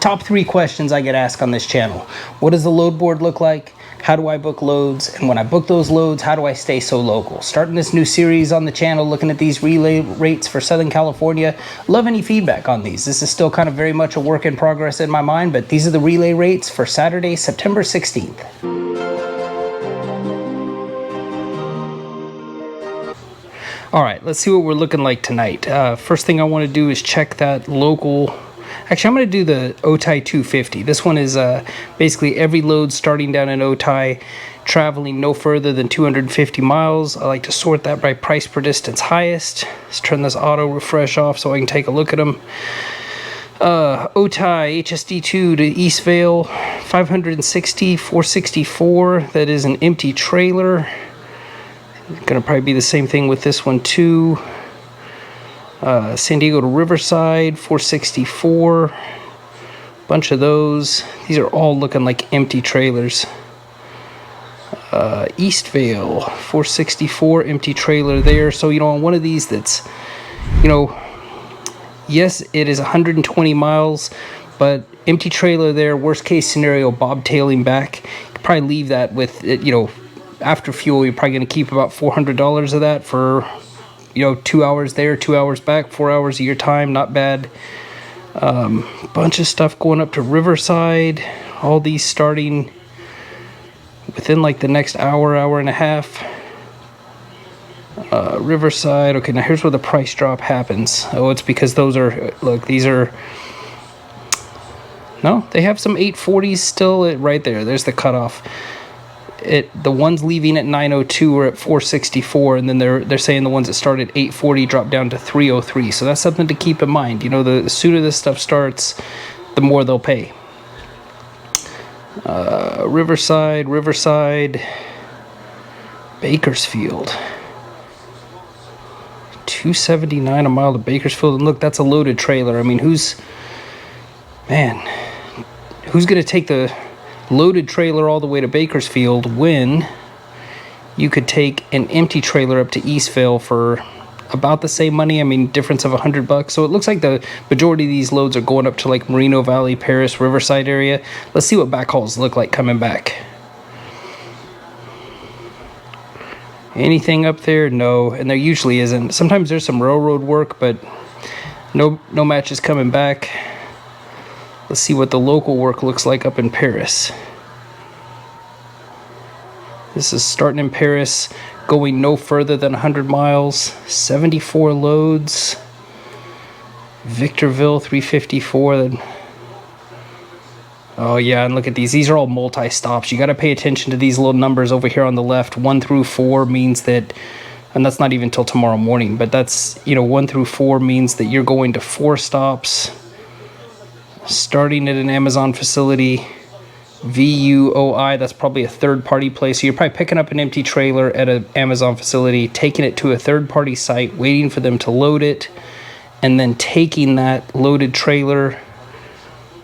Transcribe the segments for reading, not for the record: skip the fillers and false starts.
top 3 questions I get asked on this channel. What does the load board look like? How do I book loads? And when I book those loads, how do I stay so local? Starting this new series on the channel, looking at these relay rates for Southern California. Love any feedback on these. This is still kind of very much a work in progress in my mind, but these are the relay rates for Saturday, September 16th. All right, let's see what we're looking like tonight. First thing I want to do is check that local. Actually, I'm going to do the Otay 250. This one is basically every load starting down in Otay, traveling no further than 250 miles. I like to sort that by price per distance highest. Let's turn this auto refresh off so I can take a look at them. Otay HSD2 to Eastvale, 560, 464. That is an empty trailer. Gonna probably be the same thing with this one too. San Diego to Riverside, 464. Bunch of those. These are all looking like empty trailers. Eastvale, 464, empty trailer there. So, you know, on one of these that's, you know, yes, it is 120 miles, but empty trailer there, worst case scenario, bobtailing back. You could probably leave that with, you know, after fuel, you're probably going to keep about $400 of that for, you know, 2 hours there, 2 hours back, 4 hours of your time. Not bad. Bunch of stuff going up to Riverside. All these starting within like the next hour, hour and a half. Riverside. Okay, now here's where the price drop happens. Oh, it's because those are, look, these are, no, they have some 840s still right there. There's the cutoff. The ones leaving at 902 are at 464, and then they're saying the ones that start at 840 drop down to 303. So that's something to keep in mind. You know, the sooner this stuff starts, the more they'll pay. Riverside, Bakersfield, 279 a mile to Bakersfield. And look, that's a loaded trailer. I mean, who's gonna take the loaded trailer all the way to Bakersfield when you could take an empty trailer up to Eastvale for about the same money? I mean, difference of $100. So it looks like the majority of these loads are going up to like Moreno Valley, Paris, Riverside area. Let's see what backhauls look like coming back. Anything up there? No, and there usually isn't. Sometimes there's some railroad work, but no matches coming back. Let's see what the local work looks like up in Paris. This is starting in Paris, going no further than 100 miles, 74 loads. Victorville, 354. Oh yeah, and look at these. These are all multi-stops. You got to pay attention to these little numbers over here on the left. 1 through 4 means that, and that's not even till tomorrow morning, but that's, you know, 1 through 4 means that you're going to 4 stops. Starting at an Amazon facility. VUOI, that's probably a third-party place. So you're probably picking up an empty trailer at an Amazon facility, taking it to a third-party site, waiting for them to load it, and then taking that loaded trailer,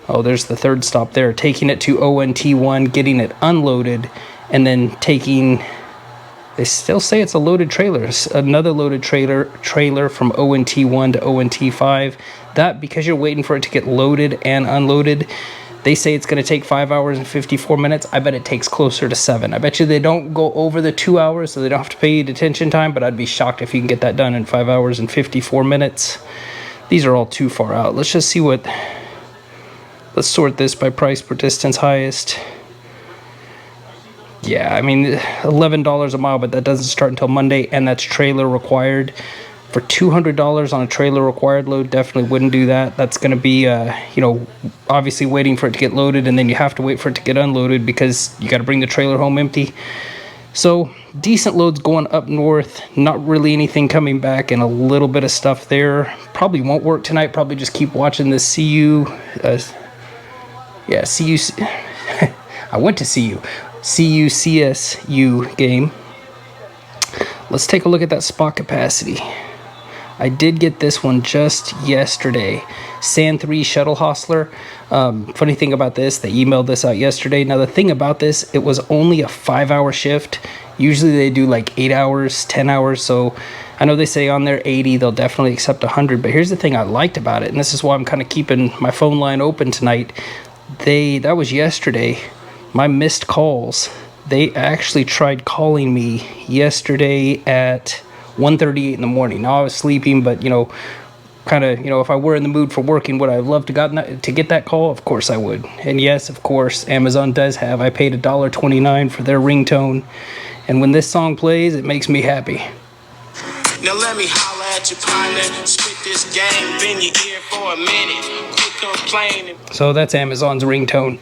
oh, there's the third stop there, taking it to ONT1, getting it unloaded, and then taking, they still say it's a loaded trailer, another loaded trailer from ONT1 to ONT5. That, because you're waiting for it to get loaded and unloaded, they say it's going to take 5 hours and 54 minutes. I bet it takes closer to 7. I bet you they don't go over the 2 hours, so they don't have to pay you detention time, but I'd be shocked if you can get that done in 5 hours and 54 minutes. These are all too far out. Let's just see what, let's sort this by price per distance highest. Yeah, I mean, $11 a mile, but that doesn't start until Monday, and that's trailer required. For $200 on a trailer required load, definitely wouldn't do that. That's going to be, you know, obviously waiting for it to get loaded, and then you have to wait for it to get unloaded because you got to bring the trailer home empty. So decent loads going up north, not really anything coming back, and a little bit of stuff there. Probably won't work tonight. Probably just keep watching this CU. I went to CU-CSU game. Let's take a look at that spot capacity. I did get this one just yesterday. Sand 3 shuttle hostler. Funny thing about this, they emailed this out yesterday. Now the thing about this, it was only a 5-hour shift. Usually they do like 8 hours, 10 hours. So I know they say on their 80 they'll definitely accept 100, but here's the thing I liked about it, and this is why I'm kind of keeping my phone line open tonight. That was yesterday. My missed calls, they actually tried calling me yesterday at 1:38 in the morning. Now I was sleeping, but kind of, if I were in the mood for working, would I have loved to get that call? Of course I would. And yes, of course, Amazon does have. I paid $1.29 for their ringtone, and when this song plays, it makes me happy. Now let me holler at your partner, spit this game, bend your ear for a minute, quit complaining. So that's Amazon's ringtone.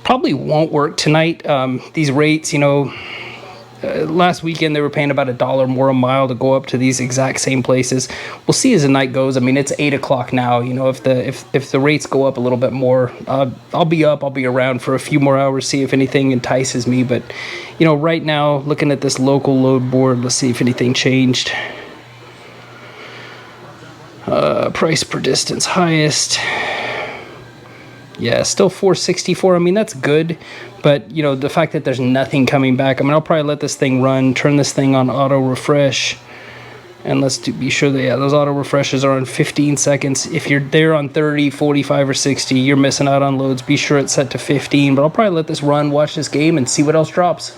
Probably won't work tonight. These rates, last weekend they were paying about $1 more a mile to go up to these exact same places. We'll see as the night goes. I mean, it's 8 o'clock now. If the rates go up a little bit more, I'll be around for a few more hours, see if anything entices me. But right now, looking at this local load board, let's see if anything changed. Price per distance highest. Yeah, still 464. I mean, that's good. But, the fact that there's nothing coming back, I mean, I'll probably let this thing run, turn this thing on auto refresh. And let's be sure that, those auto refreshes are on 15 seconds. If you're there on 30, 45, or 60, you're missing out on loads. Be sure it's set to 15. But I'll probably let this run, watch this game, and see what else drops.